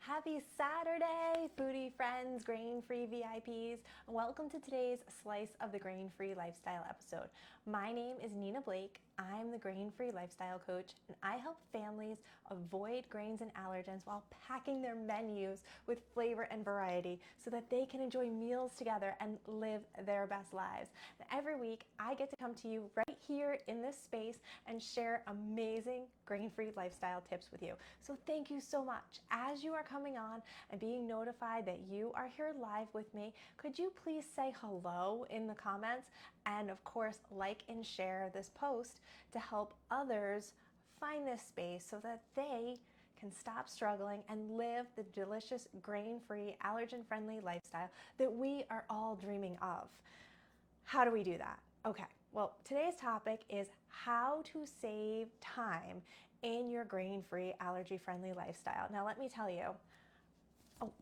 Happy Saturday, foodie friends, grain-free VIPs. Welcome to today's Slice of the Grain-Free Lifestyle episode. My name is Nina Blake. I'm the grain-free lifestyle coach, and I help families avoid grains and allergens while packing their menus with flavor and variety so that they can enjoy meals together and live their best lives. And every week, I get to come to you right here in this space and share amazing grain-free lifestyle tips with you. So thank you so much. As you are coming on and being notified that you are here live with me, could you please say hello in the comments? And of course, like and share this post to help others find this space so that they can stop struggling and live the delicious, grain-free, allergen-friendly lifestyle that we are all dreaming of. How do we do that? Okay, well, today's topic is how to save time in your grain-free, allergy-friendly lifestyle. Now, let me tell you,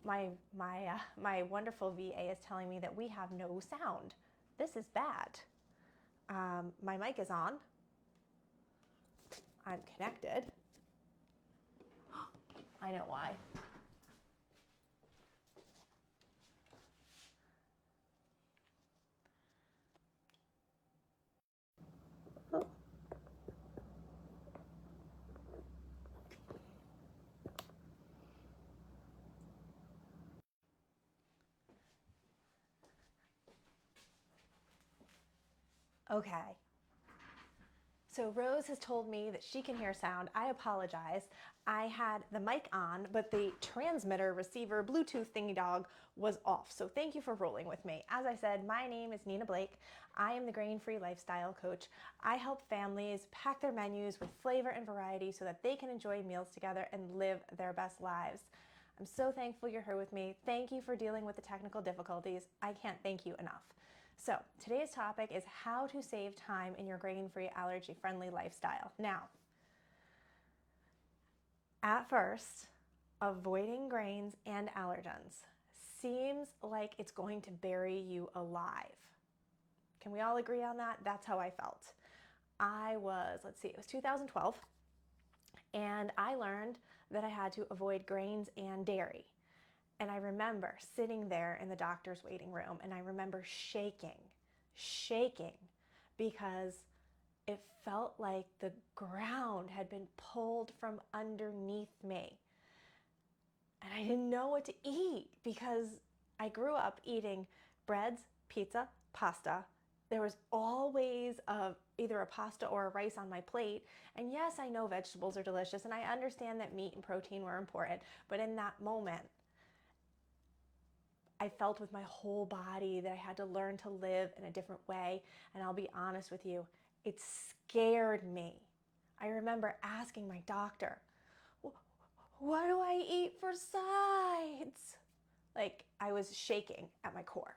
my wonderful VA is telling me that we have no sound. This is bad. My mic is on. I'm connected. I know why. Okay. So Rose has told me that she can hear sound. I apologize. I had the mic on, but the transmitter, receiver, Bluetooth thingy dog was off. So thank you for rolling with me. As I said, my name is Nina Blake. I am the grain-free lifestyle coach. I help families pack their menus with flavor and variety so that they can enjoy meals together and live their best lives. I'm so thankful you're here with me. Thank you for dealing with the technical difficulties. I can't thank you enough. So today's topic is how to save time in your grain-free, allergy-friendly lifestyle. Now, at first, avoiding grains and allergens seems like it's going to bury you alive. Can we all agree on that? That's how I felt. It was 2012, and I learned that I had to avoid grains and dairy. And I remember sitting there in the doctor's waiting room, and I remember shaking because it felt like the ground had been pulled from underneath me. And I didn't know what to eat because I grew up eating breads, pizza, pasta. There was always either a pasta or a rice on my plate. And yes, I know vegetables are delicious, and I understand that meat and protein were important. But in that moment, I felt with my whole body that I had to learn to live in a different way. And I'll be honest with you, it scared me. I remember asking my doctor, what do I eat for sides? Like, I was shaking at my core.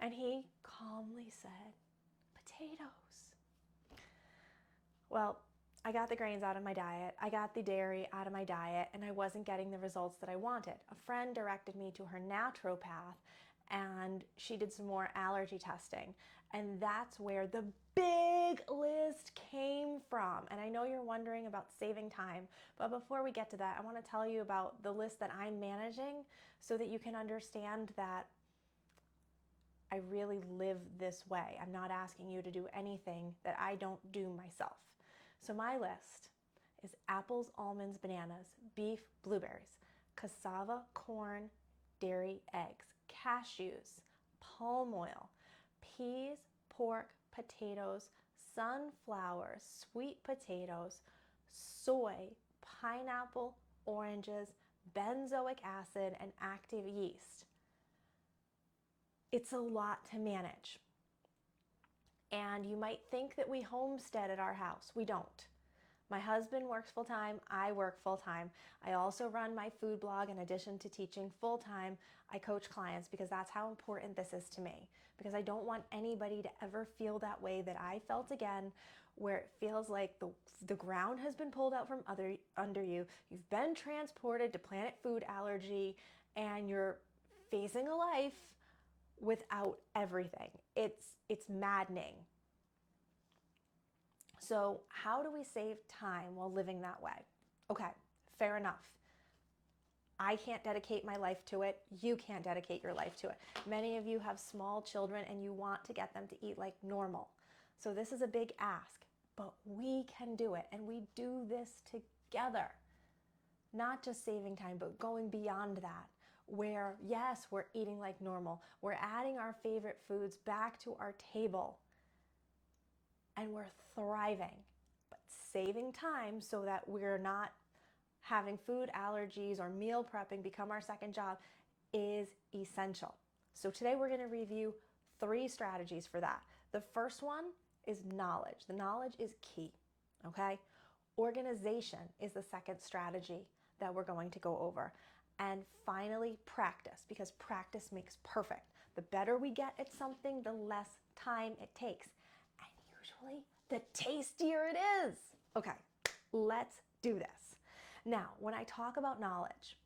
And he calmly said, potatoes. Well, I got the grains out of my diet, I got the dairy out of my diet, and I wasn't getting the results that I wanted. A friend directed me to her naturopath, and she did some more allergy testing. And that's where the big list came from. And I know you're wondering about saving time, but before we get to that, I want to tell you about the list that I'm managing so that you can understand that I really live this way. I'm not asking you to do anything that I don't do myself. So my list is apples, almonds, bananas, beef, blueberries, cassava, corn, dairy, eggs, cashews, palm oil, peas, pork, potatoes, sunflower, sweet potatoes, soy, pineapple, oranges, benzoic acid, and active yeast. It's a lot to manage. And you might think that we homestead at our house. We don't. My husband works full-time, I work full-time. I also run my food blog in addition to teaching full-time. I coach clients because that's how important this is to me. Because I don't want anybody to ever feel that way that I felt again, where it feels like the ground has been pulled out from under you. You've been transported to planet food allergy, and you're facing a life without everything. It's maddening. So how do we save time while living that way? Okay, fair enough. I can't dedicate my life to it. You can't dedicate your life to it. Many of you have small children and you want to get them to eat like normal. So this is a big ask, but we can do it, and we do this together. Not just saving time, but going beyond that, where yes, we're eating like normal. We're adding our favorite foods back to our table, and we're thriving, but saving time so that we're not having food allergies or meal prepping become our second job is essential. So today we're going to review 3 strategies for that. The first one is knowledge. The knowledge is key, okay? Organization is the second strategy that we're going to go over. And finally, practice, because practice makes perfect. The better we get at something, the less time it takes. And usually, the tastier it is. Okay, let's do this. Now, when I talk about knowledge,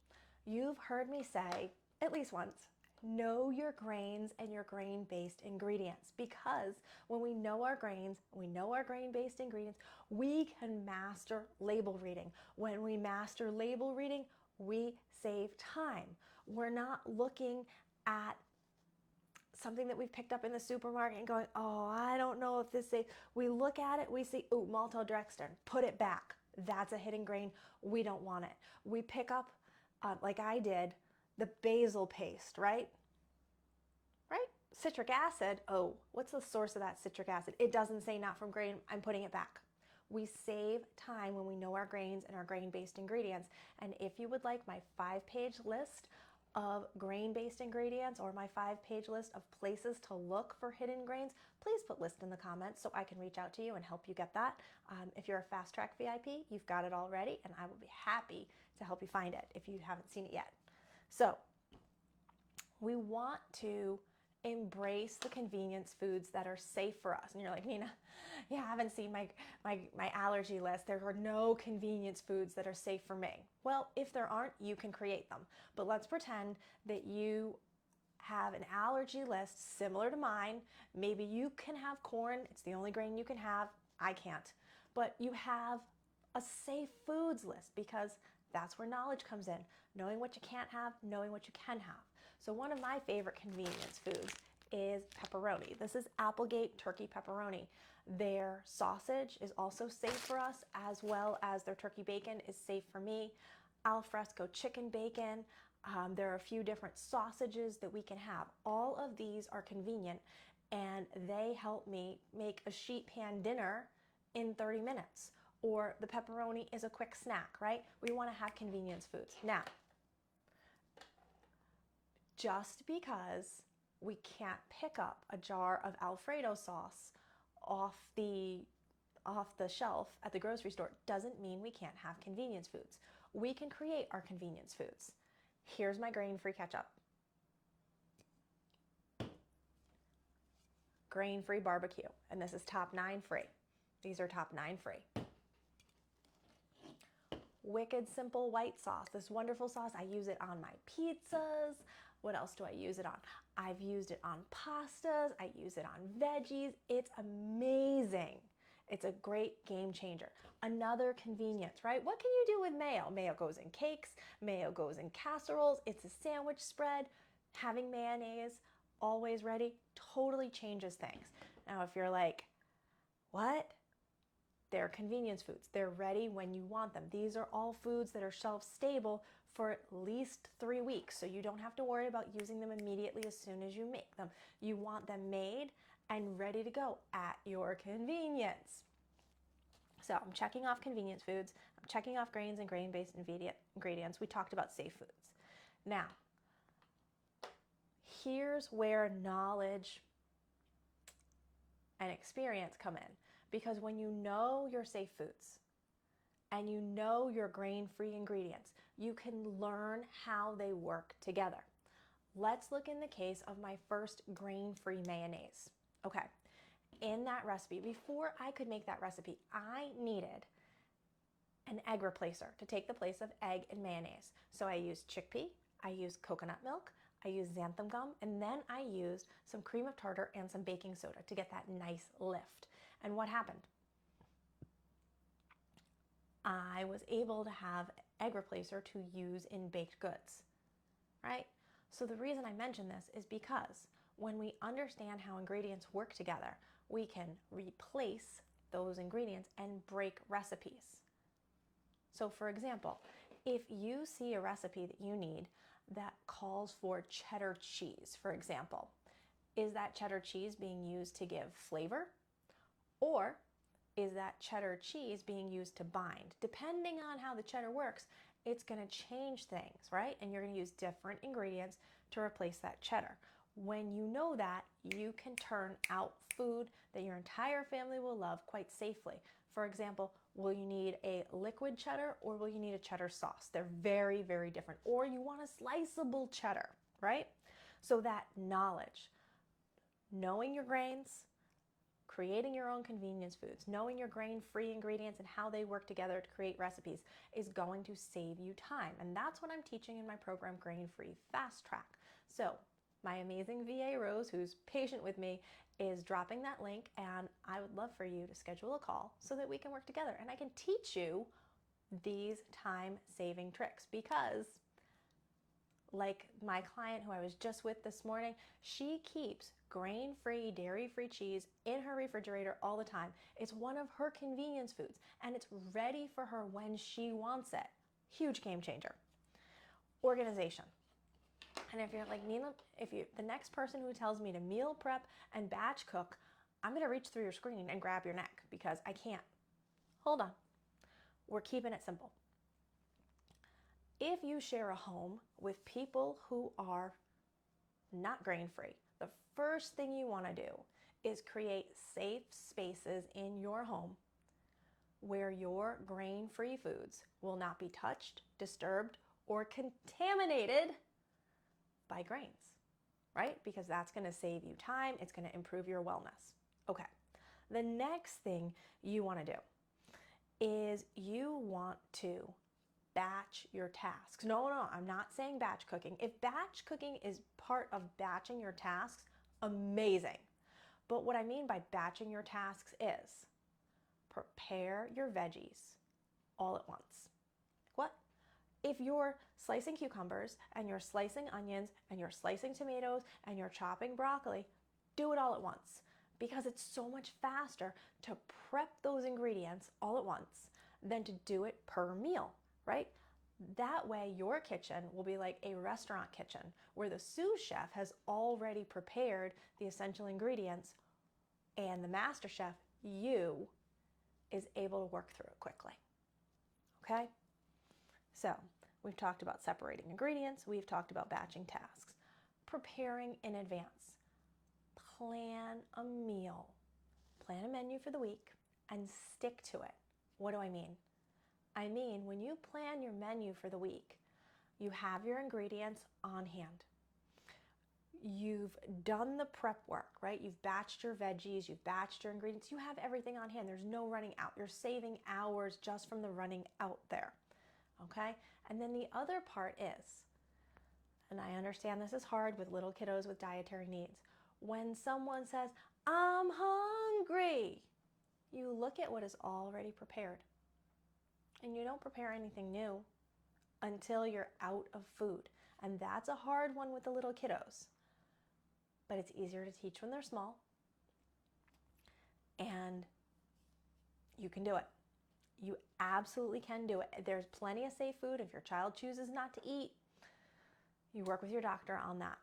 you've heard me say, at least once, know your grains and your grain-based ingredients, because when we know our grains, we know our grain-based ingredients, we can master label reading. When we master label reading, we save time. We're not looking at something that we've picked up in the supermarket and going, oh, I don't know if this is safe. We look at it, we see, ooh, maltodextrin, put it back. That's a hidden grain. We don't want it. We pick up, like I did, the basil paste, right? Right? Citric acid, oh, what's the source of that citric acid? It doesn't say not from grain, I'm putting it back. We save time when we know our grains and our grain-based ingredients. And if you would like my 5-page list of grain-based ingredients or my 5-page list of places to look for hidden grains, please put list in the comments so I can reach out to you and help you get that. If you're a Fast Track VIP, you've got it already, and I will be happy to help you find it if you haven't seen it yet. So we want to embrace the convenience foods that are safe for us. And you're like, Nina, yeah, I haven't seen my allergy list. There are no convenience foods that are safe for me. Well, if there aren't, you can create them. But let's pretend that you have an allergy list similar to mine. Maybe you can have corn. It's the only grain you can have. I can't. But you have a safe foods list, because that's where knowledge comes in. Knowing what you can't have, knowing what you can have. So one of my favorite convenience foods is pepperoni. This is Applegate turkey pepperoni. Their sausage is also safe for us, as well as their turkey bacon is safe for me. Al fresco chicken bacon. There are a few different sausages that we can have. All of these are convenient, and they help me make a sheet pan dinner in 30 minutes. Or the pepperoni is a quick snack, right? We want to have convenience foods. Now, just because we can't pick up a jar of Alfredo sauce off the shelf at the grocery store doesn't mean we can't have convenience foods. We can create our convenience foods. Here's my grain-free ketchup. Grain-free barbecue, and this is top 9 free. These are top 9 free. Wicked simple white sauce, this wonderful sauce. I use it on my pizzas. What else do I use it on? I've used it on pastas. I use it on veggies. It's amazing. It's a great game changer. Another convenience, right? What can you do with mayo? Mayo goes in cakes. Mayo goes in casseroles. It's a sandwich spread. Having mayonnaise always ready totally changes things. Now, if you're like, what? They're convenience foods. They're ready when you want them. These are all foods that are shelf stable for at least 3 weeks, so you don't have to worry about using them immediately as soon as you make them. You want them made and ready to go at your convenience. So I'm checking off convenience foods. I'm checking off grains and grain-based ingredients. We talked about safe foods. Now, here's where knowledge and experience come in. Because when you know your safe foods and you know your grain-free ingredients, you can learn how they work together. Let's look in the case of my first grain-free mayonnaise. Okay, in that recipe, before I could make that recipe, I needed an egg replacer to take the place of egg and mayonnaise. So I used chickpea, I used coconut milk, I used xanthan gum, and then I used some cream of tartar and some baking soda to get that nice lift. And what happened? I was able to have egg replacer to use in baked goods, right? So the reason I mention this is because when we understand how ingredients work together, we can replace those ingredients and break recipes. So for example, if you see a recipe that you need that calls for cheddar cheese, for example, is that cheddar cheese being used to give flavor? Or is that cheddar cheese being used to bind? Depending on how the cheddar works, it's going to change things, right? And you're going to use different ingredients to replace that cheddar. When you know that, you can turn out food that your entire family will love quite safely. For example, will you need a liquid cheddar or will you need a cheddar sauce? They're very, very different. Or you want a sliceable cheddar, right? So that knowledge, knowing your grains, creating your own convenience foods, knowing your grain-free ingredients and how they work together to create recipes is going to save you time. And that's what I'm teaching in my program, Grain-Free Fast Track. So my amazing VA Rose, who's patient with me, is dropping that link, and I would love for you to schedule a call so that we can work together and I can teach you these time-saving tricks, because like my client who I was just with this morning, she keeps grain-free, dairy-free cheese in her refrigerator all the time. It's one of her convenience foods and it's ready for her when she wants it. Huge game changer. Organization. And if you're like, Nina, the next person who tells me to meal prep and batch cook, I'm going to reach through your screen and grab your neck because I can't. Hold on. We're keeping it simple. If you share a home with people who are not grain-free, the first thing you want to do is create safe spaces in your home where your grain-free foods will not be touched, disturbed, or contaminated by grains, right? Because that's going to save you time. It's going to improve your wellness. Okay. The next thing you want to do is you want to batch your tasks. No, I'm not saying batch cooking. If batch cooking is part of batching your tasks, amazing. But what I mean by batching your tasks is prepare your veggies all at once. What? If you're slicing cucumbers and you're slicing onions and you're slicing tomatoes and you're chopping broccoli, do it all at once, because it's so much faster to prep those ingredients all at once than to do it per meal, right? That way your kitchen will be like a restaurant kitchen where the sous chef has already prepared the essential ingredients and the master chef, you, is able to work through it quickly. Okay? So we've talked about separating ingredients. We've talked about batching tasks. Preparing in advance. Plan a meal. Plan a menu for the week and stick to it. What do I mean? I mean, when you plan your menu for the week, you have your ingredients on hand. You've done the prep work, right? You've batched your veggies, you've batched your ingredients. You have everything on hand. There's no running out. You're saving hours just from the running out there, okay? And then the other part is, and I understand this is hard with little kiddos with dietary needs, when someone says, I'm hungry, you look at what is already prepared. And you don't prepare anything new until you're out of food. And that's a hard one with the little kiddos. But it's easier to teach when they're small. And you can do it. You absolutely can do it. There's plenty of safe food. If your child chooses not to eat, you work with your doctor on that,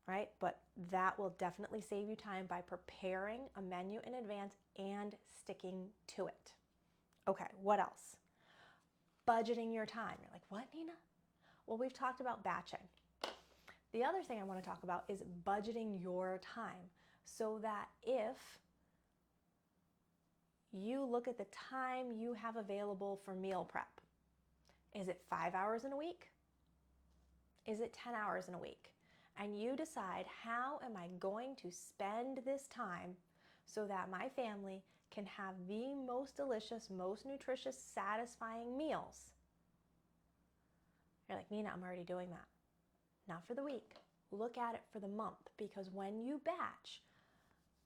right? But that will definitely save you time by preparing a menu in advance and sticking to it. Okay, what else? Budgeting your time. You're like, what, Nina? Well, we've talked about batching. The other thing I want to talk about is budgeting your time, so that if you look at the time you have available for meal prep, is it 5 hours in a week? Is it 10 hours in a week? And you decide, how am I going to spend this time so that my family can have the most delicious, most nutritious, satisfying meals? You're like, Nina, I'm already doing that. Not for the week. Look at it for the month, because when you batch,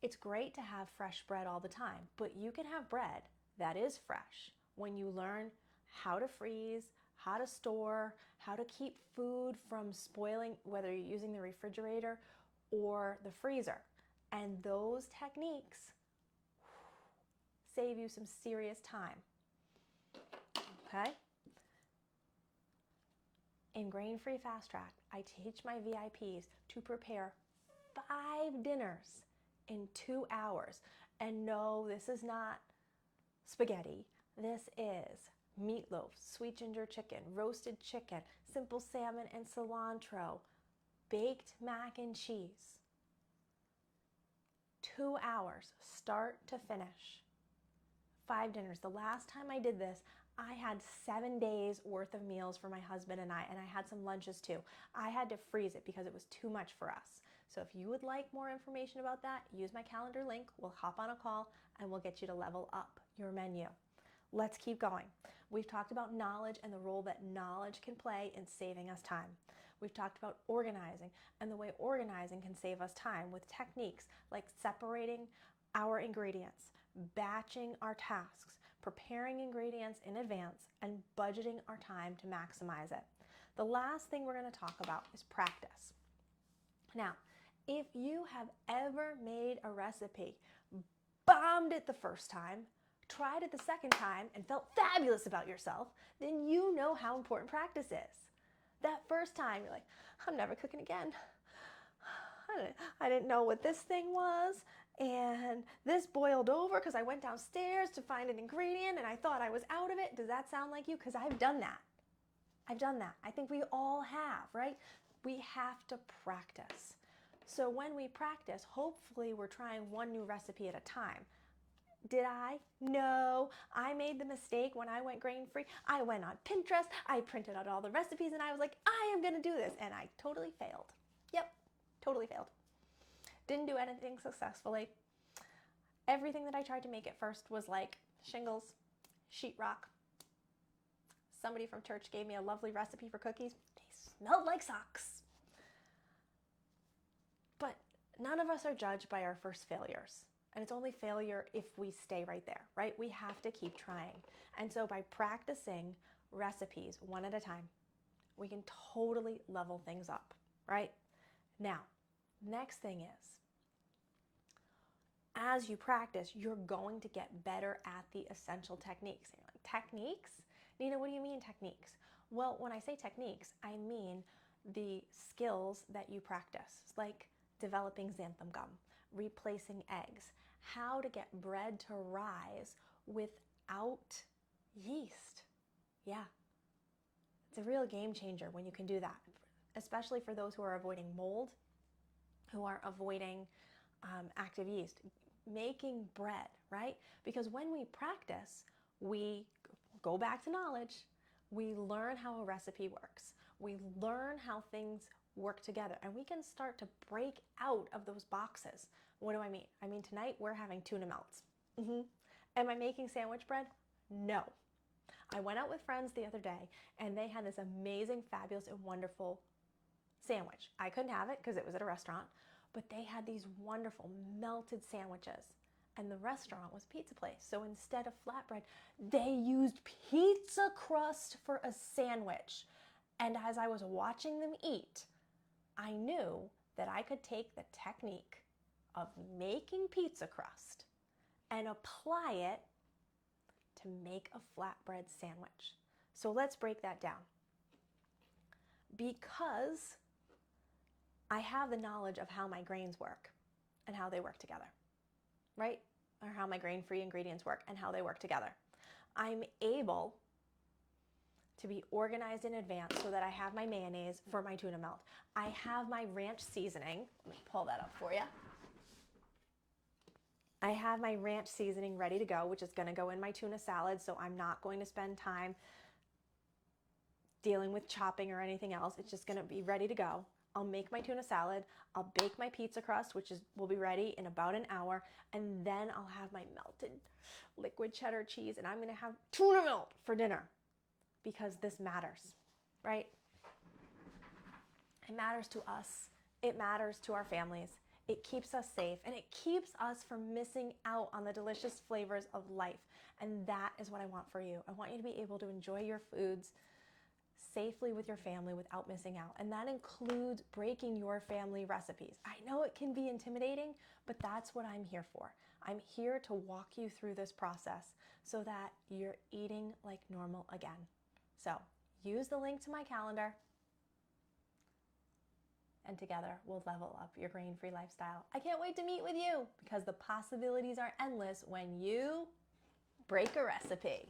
it's great to have fresh bread all the time, but you can have bread that is fresh when you learn how to freeze, how to store, how to keep food from spoiling, whether you're using the refrigerator or the freezer. And those techniques save you some serious time. Okay? In Grain-Free Fast Track, I teach my VIPs to prepare 5 dinners in 2 hours. And no, this is not spaghetti. This is meatloaf, sweet ginger chicken, roasted chicken, simple salmon and cilantro, baked mac and cheese. 2 hours, start to finish. 5 dinners. The last time I did this, I had 7 days worth of meals for my husband and I had some lunches too. I had to freeze it because it was too much for us. So if you would like more information about that, use my calendar link. We'll hop on a call and we'll get you to level up your menu. Let's keep going. We've talked about knowledge and the role that knowledge can play in saving us time. We've talked about organizing and the way organizing can save us time with techniques like separating our ingredients, batching our tasks, preparing ingredients in advance, and budgeting our time to maximize it. The last thing we're going to talk about is practice. Now, if you have ever made a recipe, bombed it the first time, tried it the second time, and felt fabulous about yourself, then you know how important practice is. That first time, you're like, I'm never cooking again. I didn't know what this thing was, and this boiled over because I went downstairs to find an ingredient and I thought I was out of it. Does that sound like you? Because I've done that. I've done that. I think we all have, right? We have to practice. So when we practice, hopefully we're trying one new recipe at a time. Did I? No. I made the mistake when I went grain-free. I went on Pinterest, I printed out all the recipes, and I was like, I am going to do this. And I totally failed. Yep, totally failed. Didn't do anything successfully. Everything that I tried to make at first was like shingles, sheetrock. Somebody from church gave me a lovely recipe for cookies. They smelled like socks. But none of us are judged by our first failures. And it's only failure if we stay right there, right? We have to keep trying. And so by practicing recipes one at a time, we can totally level things up, right? Now, next thing is, as you practice, you're going to get better at the essential techniques. And you're like, techniques? Nina, what do you mean techniques? Well, when I say techniques, I mean the skills that you practice, like developing xanthan gum, replacing eggs, how to get bread to rise without yeast. Yeah, it's a real game changer when you can do that, especially for those who are avoiding mold, who are avoiding active yeast. Making bread, right? Because when we practice, we go back to knowledge. We learn how a recipe works. We learn how things work together, and we can start to break out of those boxes. What do I mean? I mean, tonight we're having tuna melts. Am I making sandwich bread? No. I went out with friends the other day, and they had this amazing, fabulous, and wonderful sandwich. I couldn't have it because it was at a restaurant, but they had these wonderful melted sandwiches, and the restaurant was a pizza place. So instead of flatbread, they used pizza crust for a sandwich. And as I was watching them eat, I knew that I could take the technique of making pizza crust and apply it to make a flatbread sandwich. So let's break that down. Because I have the knowledge of how my grains work and how they work together, right? Or how my grain-free ingredients work and how they work together. I'm able to be organized in advance so that I have my mayonnaise for my tuna melt. I have my ranch seasoning. Let me pull that up for you. I have my ranch seasoning ready to go, which is going to go in my tuna salad, so I'm not going to spend time dealing with chopping or anything else. It's just going to be ready to go. I'll make my tuna salad, I'll bake my pizza crust, which will be ready in about an hour, and then I'll have my melted liquid cheddar cheese, and I'm going to have tuna melt for dinner. Because this matters, right? It matters to us. It matters to our families. It keeps us safe, and it keeps us from missing out on the delicious flavors of life. And that is what I want for you. I want you to be able to enjoy your foods safely with your family without missing out. And that includes breaking your family recipes. I know it can be intimidating, but that's what I'm here for. I'm here to walk you through this process so that you're eating like normal again. So use the link to my calendar, and together we'll level up your grain-free lifestyle. I can't wait to meet with you because the possibilities are endless when you break a recipe.